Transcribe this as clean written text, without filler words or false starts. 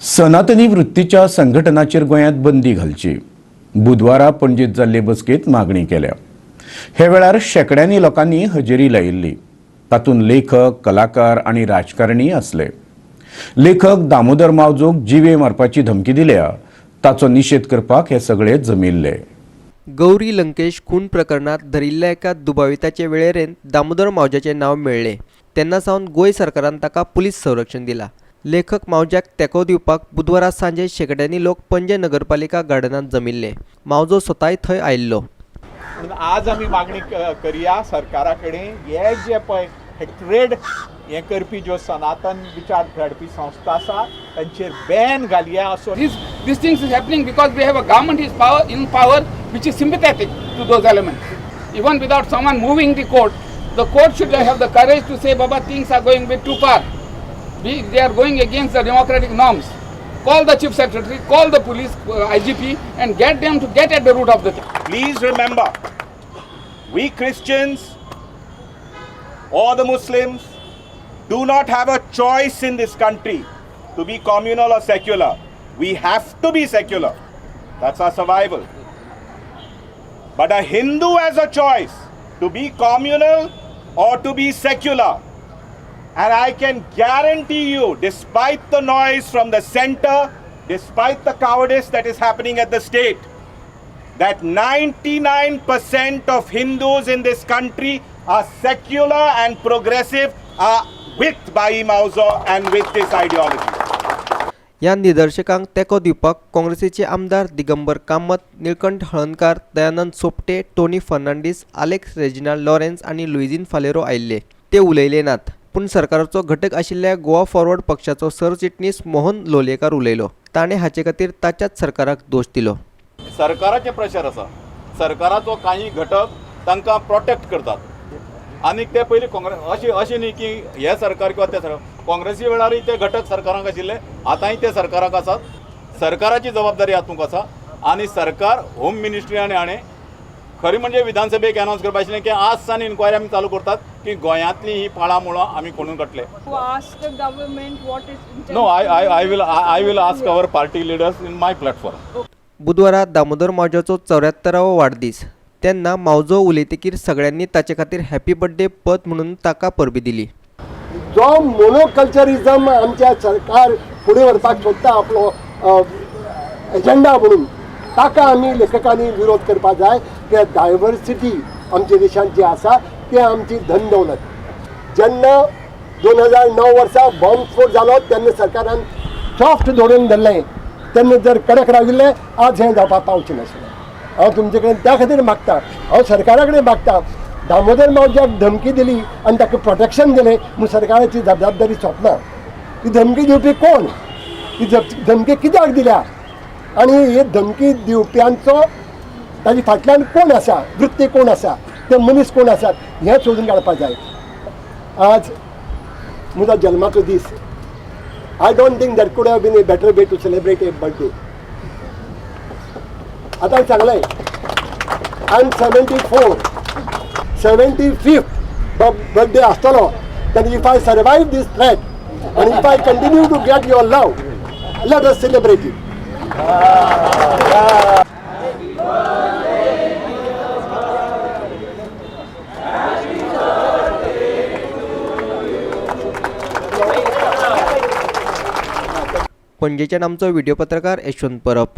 सनातनी वृत्तीच्या संघटनांचेर गोंयांत बंदी घालची बुधवारा पणजेत जाल्ले बसकेत मागणी केल्या। हे वेळार शेकड्यांनी लोकांनी हजेरी लायिल्ली। तातूंत लेखक, कलाकार आनी राजकारणी आसले। लेखक दामोदर मावजोक जीवे मारपाची धमकी दिल्या, ताचो निषेध करपाक हे सगळे जमिल्ले। गौरी लंकेश खून प्रकरणात धरिल्ल्या एका दुबाविताचे वेळेरेन दामोदर मावजाचे नाव मेळ्ळे। तेन्ना सावन गोंय सरकारान ताका पुलीस संरक्षण दिला। लेखक मावजाक तेंको दिवपाक बुधवारा सांजे शेकड्यांनी लोक पणजे नगरपालिका गार्डनात जमिल्ले। मावजो स्वताय थंय आयिल्लो। आज आमी मागणी करिया सरकारा कडेन हे जे पळय हेक्ट्रेड हे करपी ज्यो सनातन विचार धाडपी संस्था आसा तांचेर बॅन घालया असो। These things is happening because we have a government in power which is sympathetic to those elements. Even without someone moving the court should have the courage to say, Baba, things are going a bit too far. They are going against the democratic norms. Call the Chief Secretary, call the police IGP and get them to get at the root of the thing. Please remember, we Christians or the Muslims do not have a choice in this country to be communal or secular. We have to be secular. That's our survival. But a Hindu has a choice to be communal or to be secular. And I can guarantee you, despite the noise from the center, despite the cowardice that is happening at the state, that 99% of Hindus in this country are secular and progressive, are with Bhai Maozo and with this ideology. या निदर्शकांक तेको दिवपाक काँग्रेसीचे आमदार Digambar Kamat, Nilkanth Halarnkar, Dayanand Sopte, Tony Fernandes, Alex Reginald Lawrence आनी लुइजीन फालेरो आयिल्ले। ते उलयले नात, पूण सरकाराचो घटक आशिल्ल्या गोवा फॉरवर्ड पक्षाचो सरचिटणीस मोहन लोलयेकार उलयलो। ताणें हाचे खातीर ताच्याच सरकाराक दोश दिलो। सरकाराचे प्रेशर आसा, सरकाराचो काही घटक तांकां प्रोटेक्ट करतात आनी ते पयलीं काँग्रेस अशें न्ही की हे सरकार किंवा ते सरकार, काँग्रेसी वेळारय ते घटक सरकाराक आशिल्ले, आतांय ते सरकाराक आसात। सरकाराची जबाबदारी हातूंत आसा आनी सरकार होम मिनिस्ट्रीयान हाणें खरी म्हणजे विधानसभेक अनाउन्स करपा आशिल्लें की आज सावन इन्क्वायरी आमी चालू करतात की गोंयांतली ही पाळामुळां आमी खणून काडले। No, I will ask our party leaders in my platform. बुधवारा दामोदर मावजाचो 74वो वाडदीस। तेन्ना मावजो उलयतकीर सगळ्यांनी ताचे खातीर हॅपी बर्थडे पद म्हणून ताका परबी दिली। जो मोनोकल्चरिझम आमच्या सरकार फुडें व्हरपाक सोदता आपलो एजेंडा म्हणून, ताका आमी लेखकांनी विरोध करपा जाय। ते डायवर्सिटी आमच्या देशांत जी आसा ती आमची धन दौलत। जेन्ना 2009 वर्सा बॉम्ब स्फोट जालो तेन्ना सरकारान सॉफ्ट धोरण धरलें, तेन्ना जर कडक राविल्लें आज हें जावपाक पावचें नाशिल्लें। हांव तुमचे कडेन त्या खातीर मागता, हांव सरकारा कडेन मागता, दामोदर मावजाक धमकी दिली आनी ताका प्रोटेक्शन दिलें म्हूण सरकाराची जबाबदारी सोंपना। ही धमकी दिवपी कोण, ही धमकी कित्याक दिल्या आनी ही धमकी दिवप्यांचो ताजे फाटल्यान कोण आसा, वृत्ती कोण आसा, ते मनीस कोण आसात हें सोदून काडपाक जाय। आज म्हजो जल्माचो दीस। I don't think there could have been a better way to celebrate a birthday. आता सांगलें, I'm 74, 75th birthday आसतलो, then if I survive this threat and if I continue to get your love, let us celebrate it. पणजेच्यान आमचो video पत्रकार यशवंत परब।